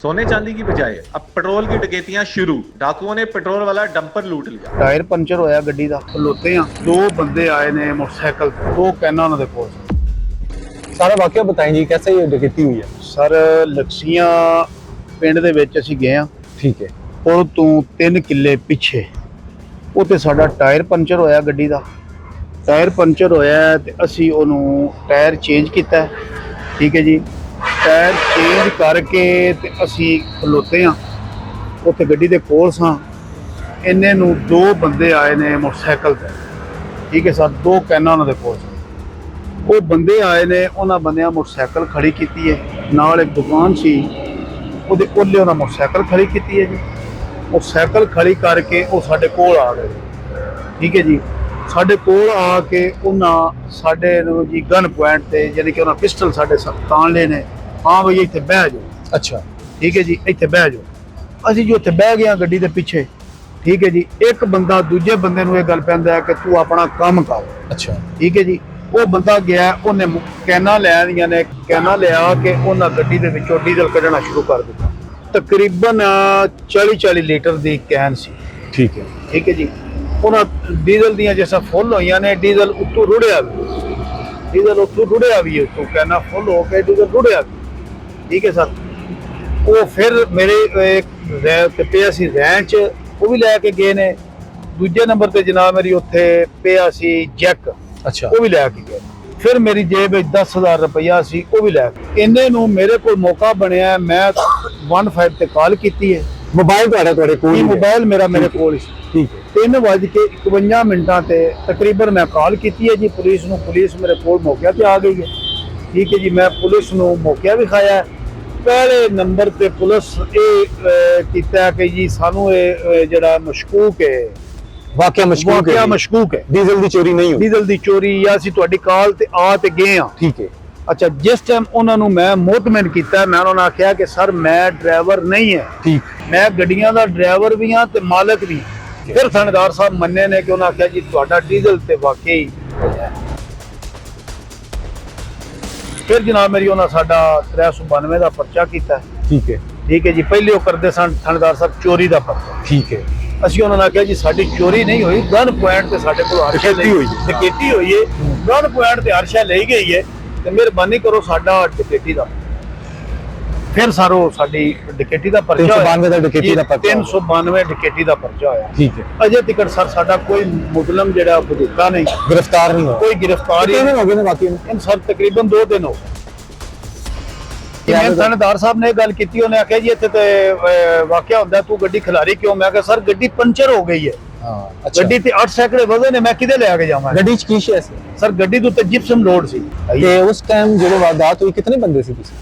सोने चांदी की बजाय अब पेट्रोल की डकैतियां शुरू। डाकुओं ने पेट्रोल वाला डंपर लूट लिया। टायर पंचर होया गड्डी ਦਾ ਖਲੋਤੇ ਆ दो बंदे आए ने मोटरसाइकिल ਤੇ दो कैना ਉਹਨਾਂ ਦੇ ਕੋਲ सारा वाकया बताएं जी, कैसे ये डकैती हुई है। ਸਰ ਲਕਸੀਆਂ ਪਿੰਡ ਦੇ ਵਿੱਚ ਅਸੀਂ ਗਏ ਆ ठीक है। ਪੁਲ ਤੋਂ 3 ਕਿੱਲੇ ਪਿੱਛੇ ਉੱਥੇ ਸਾਡਾ ਟਾਇਰ ਪੰਚਰ ਹੋਇਆ ਗੱਡੀ ਦਾ। ਟਾਇਰ ਪੰਚਰ ਹੋਇਆ ਤੇ ਅਸੀਂ ਉਹਨੂੰ ਟਾਇਰ ਚੇਂਜ ਕੀਤਾ, ਠੀਕ ਹੈ ਜੀ। ਟਾਇਰ ਚੇਂਜ ਕਰਕੇ ਤੇ ਅਸੀਂ ਖਲੋਤੇ ਆ ਉੱਥੇ ਗੱਡੀ ਦੇ ਕੋਲ ਸਾਂ। ਇੰਨੇ ਨੂੰ ਦੋ ਬੰਦੇ ਆਏ ਨੇ ਮੋਟਰਸਾਈਕਲ ਤੇ, ਠੀਕ ਹੈ ਸਰ। ਦੋ ਕੈਨਾਂ ਉਹਨਾਂ ਦੇ ਕੋਲ ਸਨ। ਉਹ ਬੰਦੇ ਆਏ ਨੇ, ਉਹਨਾਂ ਬੰਦਿਆਂ ਮੋਟਰਸਾਈਕਲ ਖੜੀ ਕੀਤੀ ਹੈ, ਨਾਲ ਇੱਕ ਦੁਕਾਨ ਸੀ ਉਹਦੇ ਕੋਲੇ ਉਹਨਾਂ ਮੋਟਰਸਾਈਕਲ ਖੜੀ ਕੀਤੀ ਹੈ ਜੀ। ਮੋਟਰਸਾਈਕਲ ਖੜੀ ਕਰਕੇ ਉਹ ਸਾਡੇ ਕੋਲ ਆ ਗਏ, ਠੀਕ ਹੈ ਜੀ। ਸਾਡੇ ਕੋਲ ਆ ਕੇ ਉਹਨਾਂ ਸਾਡੇ ਨੂੰ ਜੀ ਗਨ ਪੁਆਇੰਟ ਤੇ ਯਾਨੀ ਕਿ ਉਹਨਾਂ ਪਿਸਟਲ ਸਾਡੇ ਤਾਣ ਲਏ ਨੇ। ਹਾਂ ਬਈ ਇੱਥੇ ਬਹਿ ਜਾਓ, अच्छा ਠੀਕ ਹੈ ਜੀ, ਇੱਥੇ ਬਹਿ ਜਾਓ। ਅਸੀਂ ਜੀ ਉੱਥੇ ਬਹਿ ਗਏ ਗੱਡੀ ਦੇ ਪਿੱਛੇ, ਠੀਕ ਹੈ ਜੀ। ਇੱਕ ਬੰਦਾ ਦੂਜੇ ਬੰਦੇ ਨੂੰ ਇਹ ਗੱਲ ਪੈਂਦਾ ਹੈ ਕਿ ਤੂੰ ਆਪਣਾ ਕੰਮ ਕਰ, अच्छा ਠੀਕ ਹੈ ਜੀ। ਉਹ ਬੰਦਾ ਗਿਆ, ਉਹਨੇ ਕੈਨਾ ਲੈ ਆਈਆਂ ਨੇ, ਕੈਨਾ ਲਿਆ ਕੇ ਉਹਨਾਂ ਗੱਡੀ ਦੇ ਵਿੱਚੋਂ ਡੀਜ਼ਲ ਕੱਢਣਾ ਸ਼ੁਰੂ ਕਰ ਦਿੱਤਾ। ਤਕਰੀਬਨ 40 ਲੀਟਰ ਦੀ ਕੈਨ ਸੀ, ठीक है। ਠੀਕ ਹੈ ਜੀ। ਉਹਨਾਂ ਡੀਜ਼ਲ ਦੀਆਂ ਜਿਸਾ ਫੁੱਲ ਹੋਈਆਂ ਨੇ, ਡੀਜ਼ਲ ਉੱਤੋਂ ਰੁੜਿਆ ਵੀ, ਡੀਜ਼ਲ ਉੱਤੋਂ ਰੁੜਿਆ ਵੀ, ਉੱਤੋਂ ਕੈਨਾ ਫੁੱਲ ਹੋ ਕੇ ਡੀਜ਼ਲ ਰੁੜਿਆ ਵੀ, ਠੀਕ ਹੈ ਸਰ। ਉਹ ਫਿਰ ਮੇਰੇ ਤੇ ਪਿਆ ਸੀ ਰੈਂਚ, ਉਹ ਵੀ ਲੈ ਕੇ ਗਏ ਨੇ। ਦੂਜੇ ਨੰਬਰ ਤੇ ਜਨਾਬ ਮੇਰੀ ਉੱਥੇ ਪਿਆ ਸੀ ਜੈਕ, अच्छा ਉਹ ਵੀ ਲੈ ਕੇ ਗਏ। ਫਿਰ ਮੇਰੀ ਜੇਬ ਵਿੱਚ 10,000 ਰੁਪਇਆ ਸੀ, ਉਹ ਵੀ ਲੈ ਕੇ। ਇੰਨੇ ਨੂੰ ਮੇਰੇ ਕੋਲ ਮੌਕਾ ਬਣਿਆ, ਮੈਂ 15 ਤੇ ਕਾਲ ਕੀਤੀ ਹੈ। मोबाइल ਤੁਹਾਡੇ ਕੋਲ ਹੀ ਹੈ? ਮੋਬਾਈਲ ਮੇਰਾ ਮੇਰੇ ਕੋਲ ਹੀ ਸੀ, ठीक है। 3:51 ਤੇ ਤਕਰੀਬਨ ਮੈਂ ਕਾਲ ਕੀਤੀ ਹੈ ਜੀ ਪੁਲਿਸ ਨੂੰ। ਪੁਲਿਸ ਮੇਰੇ ਕੋਲ ਮੌਕੇ ਤੇ ਆ ਗਈ ਹੈ, ਠੀਕ ਹੈ ਜੀ। ਮੈਂ ਪੁਲਿਸ ਨੂੰ ਮੌਕਾ ਵਿਖਾਇਆ। ਪਹਿਲੇ ਨੰਬਰ ਤੇ ਪੁਲਿਸ ਇਹ ਕੀਤਾ ਕਿ ਜੀ ਸਾਨੂੰ ਇਹ ਜਿਹੜਾ ਮਸ਼ਕੂਕ ਹੈ, वाकया मशकूक है। ਮਸ਼ਕੂਕ ਹੈ, डीजल दी चोरी नहीं हुई। ਡੀਜ਼ਲ ਦੀ ਚੋਰੀ, ਜਾਂ ਅਸੀਂ ਤੁਹਾਡੀ ਕਾਲ ਤੇ ਆ ਤੇ ਗਏ ਆ। ठीक है। ਅੱਛਾ, ਜਿਸ ਟਾਈਮ ਉਹਨਾਂ ਨੂੰ ਮੈਂ ਮੁਤਮਿਨ ਕੀਤਾ, ਮੈਂ ਉਹਨਾਂ ਨੂੰ ਆਖਿਆ ਕਿ ਸਰ ਮੈਂ ਡਰਾਈਵਰ ਨਹੀਂ ਹੈ, ठीक ਮੈਂ ਗੱਡੀਆਂ ਦਾ ਡਰਾਈਵਰ ਵੀ ਹਾਂ ਤੇ ਮਾਲਕ ਵੀ। ਫਿਰ ਥਾਣੇਦਾਰ ਸਾਹਿਬ ਮੰਨੇ ਨੇ ਕਿ ਉਹਨਾਂ ਆਖਿਆ ਜੀ ਤੁਹਾਡਾ ਡੀਜ਼ਲ ਤੇ ਵਾਕਈ। ਫਿਰ ਜਨਾਬ ਮੇਰੀ ਉਹਨਾਂ ਸਾਡਾ 392 ਦਾ ਪਰਚਾ ਕੀਤਾ, ठीक है। ਠੀਕ ਹੈ ਜੀ। ਪਹਿਲੇ ਉਹ ਕਰਦੇ ਸਨ ਥਾਣੇਦਾਰ ਸਾਹਿਬ ਚੋਰੀ ਦਾ ਪਰਚਾ। ठीक है। ਅਸੀਂ ਉਹਨਾਂ ਨਾਲ ਕਿਹਾ ਜੀ ਸਾਡੀ ਚੋਰੀ ਨਹੀਂ ਹੋਈ, ਗਨ ਪੁਆਇੰਟ ਤੇ ਸਾਡੇ ਕੋਲ ਅਰਸ਼ਾ ਡਕੈਤੀ ਹੋਈ ਹੈ। ਡਕੈਤੀ ਹੋਈ ਹੈ, ਗਨ ਪੁਆਇੰਟ ਤੇ ਅਰਸ਼ਾ ਲਈ ਗਈ ਹੈ, ਤੇ ਮਿਹਰਬਾਨੀ ਕਰੋ ਸਾਡਾ ਡਕੈਤੀ ਦਾ। ਫਿਰ ਸਾਰੋ ਸਾਡੀ ਡਕੈਤੀ ਦਾ ਪਰਚਾ 392 ਦਾ ਡਕੈਤੀ ਦਾ ਪਰਚਾ 392 ਡਕੈਤੀ ਦਾ ਪਰਚਾ ਹੋਇਆ। ठीक है। ਅਜੇ ਤੱਕ ਸਰ ਸਾਡਾ ਕੋਈ ਮੁਜ਼ਲਮ ਜਿਹੜਾ ਬਦੂਕਾ ਨਹੀਂ, गिरफ्तार नहीं हुआ। ਕੋਈ ਗ੍ਰਿਫਤਾਰੀ कितने दिन हो गए वाकई में? ਇਹ ਸਰ ਤਕਰੀਬਨ 2 ਦਿਨ ਹੋ ਗਏ। ਮੈਂ ਥਾਣੇਦਾਰ ਸਾਹਿਬ ਨੇ ਗੱਲ ਕੀਤੀ, ਉਹਨੇ ਆਖਿਆ ਜੀ ਇੱਥੇ ਤੇ ਵਾਕਿਆ ਹੁੰਦਾ, ਤੂੰ ਗੱਡੀ ਖਿਲਾਰੀ ਕਿਉਂ? ਮੈਂ ਕਿਹਾ ਸਰ ਗੱਡੀ ਪੰਚਰ ਹੋ ਗਈ ਹੈ, हाँ अच्छा। ਗੱਡੀ ਤੇ 8 ਸੈਕੜੇ ਵਜ਼ਨ ਹੈ, ਮੈਂ ਕਿਤੇ ਲੈ ਕੇ ਜਾਵਾਂ? ਗੱਡੀ ਚ ਕੀ ਸ਼ੈ ਸੀ ਸਰ ਗੱਡੀ ਦੇ ਉੱਤੇ ਜਿਪਸਮ ਲੋਡ ਸੀ। ਤੇ ਉਸ ਟਾਈਮ ਜਦੋਂ ਵਾਰਦਾਤ ਹੋਈ ਕਿੰਨੇ ਬੰਦੇ ਸੀ ਤੁਸੀਂ?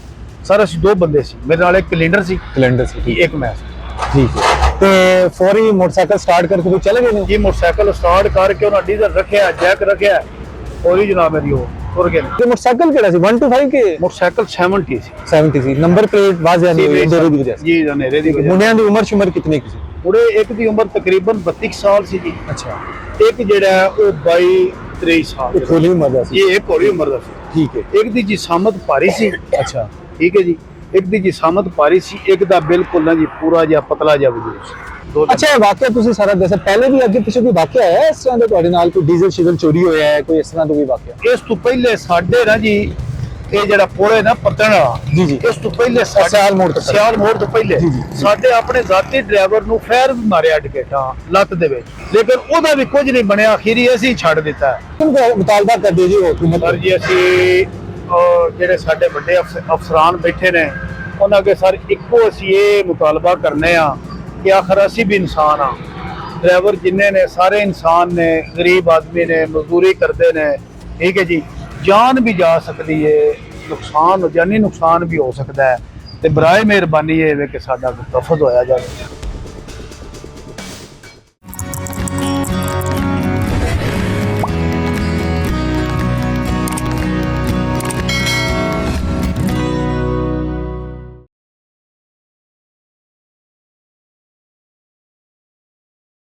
ਸਰ ਅਸੀਂ 2 ਬੰਦੇ ਸੀ, ਮੇਰੇ ਨਾਲ ਇੱਕ ਕੈਲੰਡਰ ਸੀ, ਸਿਲੰਡਰ ਸੀ। ਇੱਕ ਮੈਂ ਸੀ। ठीक है। ਤੇ ਫੌਰੀ ਮੋਟਰਸਾਈਕਲ ਸਟਾਰਟ ਕਰਕੇ ਤੁਸੀਂ ਚਲੇ ਗਏ ਨੇ? ਜੀ ਮੋਟਰਸਾਈਕਲ ਸਟਾਰਟ ਕਰਕੇ ਉਹਨਾਂ ਡੀਜ਼ਲ ਰੱਖਿਆ, ਜੈਕ ਰੱਖਿਆ, ਔਰ ਜਨਾਬ ਮੇਰੀ ਉਹ ਤੁਰ ਗਏ ਨੇ। ਤੇ ਮੋਟਰਸਾਈਕਲ ਕਿਹੜਾ ਸੀ? 125 ਕੇ ਮੋਟਰਸਾਈਕਲ 70 ਸੀ। 70 ਸੀ। ਨੰਬਰ ਪਲੇਟ ਵਾਜ਼ਿਆ ਨਹੀਂ ਹੋਈ ਅੰਧੇਰੇ ਦੀ ਵਜ੍ਹਾ ਸੇ। ਜੀ ਹਨੇਰੇ ਦੀ ਵਜ੍ਹਾ। ਮੁੰਡਿਆਂ ਦੀ ਉਮਰ ਸ਼ੁਮਰ ਕਿਤਨੀ ਕੀ ਸੀ? ਉਹਦੇ ਇੱਕ ਦੀ ਉਮਰ ਤਕਰੀਬਨ 32 ਸਾਲ ਸੀ ਜੀ, ਅੱਛਾ। ਇੱਕ ਜਿਹੜਾ ਉਹ 22-23 ਸਾਲ। ਥੋੜੀ ਉਮਰ ਦਾ ਸੀ। ਇਹ ਇੱਕ ਹੋਰੀ ਉਮਰ ਦਾ ਸੀ, ਠੀਕ ਹੈ। ਇੱਕ ਦੀ ਜਿਸਾਮਤ ਭਾਰੀ ਸੀ, ਅੱਛਾ ਠੀਕ ਹੈ ਜੀ। ਇੱਕ ਦੀ ਜਿਸਾਮਤ ਭਾਰੀ ਸੀ, ਇੱਕ ਦਾ ਬਿਲਕੁਲ ਨਾ ਜੀ ਪੂਰਾ ਜਿਹਾ ਪਤਲਾ ਜਿਹਾ ਵਜੂਦ ਸੀ। ਦੋ ਅੱਛਾ, ਇਹ ਵਾਕਿਆ ਤੁਸੀਂ ਸਾਰਾ ਦੱਸਿਆ। ਪਹਿਲੇ ਵੀ ਅੱਗੇ ਪਿੱਛੇ ਕੋਈ ਵਾਕਿਆ ਆਇਆ ਇਸ ਤਰ੍ਹਾਂ ਦਾ ਤੁਹਾਡੇ ਨਾਲ? ਕੋਈ ਡੀਜ਼ਲ ਸ਼ੀਜ਼ਲ ਚੋਰੀ ਹੋਇਆ ਹੈ, ਕੋਈ ਇਸ ਤਰ੍ਹਾਂ ਦਾ ਕੋਈ ਵਾਕਿਆ? ਇਸ ਤੋਂ ਪਹਿਲੇ ਸਾਡੇ ਨਾ ਜੀ ਇਹ ਜਿਹੜਾ ਪੋਲੇ ਨਾ ਪਤਣ ਵਾਲਾ, ਜੀ ਜੀ। ਇਸ ਤੋਂ ਪਹਿਲੇ ਸਿਆਲ ਮੋੜ ਤੋਂ ਸਿਆਲ ਮੋੜ ਤੋਂ ਪਹਿਲੇ ਜੀ, ਜੀ। ਸਾਡੇ ਆਪਣੇ ਜ਼ਾਤੀ ਡਰਾਈਵਰ ਨੂੰ ਫੈਰ ਵੀ ਮਾਰਿਆ ਡਕੈਟਾਂ ਲੱਤ ਦੇ ਵਿੱਚ, ਲੇਕਿਨ ਉਹਦਾ ਵੀ ਕੁਝ ਨਹੀਂ ਬਣਿਆ। ਅਖੀਰੀ ਅਸੀਂ ਛੱਡ ਦਿੱਤਾ। ਕਿੰਨਾ ਮੁਤਾਲਬਾ ਕਰਦੇ ਜੀ ਹੁਕੂਮਤ? ਸਰ ਜੀ ਅਸੀਂ ਜਿਹੜੇ ਸਾਡੇ ਵੱਡੇ ਅਫਸਰਾਨ ਬੈਠੇ ਨੇ, ਉਹਨਾਂ ਕੇ ਸਰ ਇੱਕੋ ਅਸੀਂ ਇਹ ਮੁਤਾਲਬਾ ਕਰਨੇ ਆ ਕਿ ਆਖਰ ਅਸੀਂ ਵੀ ਇਨਸਾਨ ਆ। ਡਰਾਈਵਰ ਜਿੰਨੇ ਨੇ ਸਾਰੇ ਇਨਸਾਨ ਨੇ, ਗਰੀਬ ਆਦਮੀ ਨੇ, ਮਜ਼ਦੂਰੀ ਕਰਦੇ ਨੇ, ਠੀਕ ਹੈ ਜੀ। ਜਾਨ ਵੀ ਜਾ ਸਕਦੀ ਹੈ, ਨੁਕਸਾਨ ਜਾਨੀ ਨੁਕਸਾਨ ਵੀ ਹੋ ਸਕਦਾ ਹੈ, ਤੇ ਬਰਾਏ ਮਿਹਰਬਾਨੀ ਇਹ ਵੇ ਕਿ ਸਾਡਾ ਤਫਜ਼ ਹੋਇਆ ਜਾਵੇ।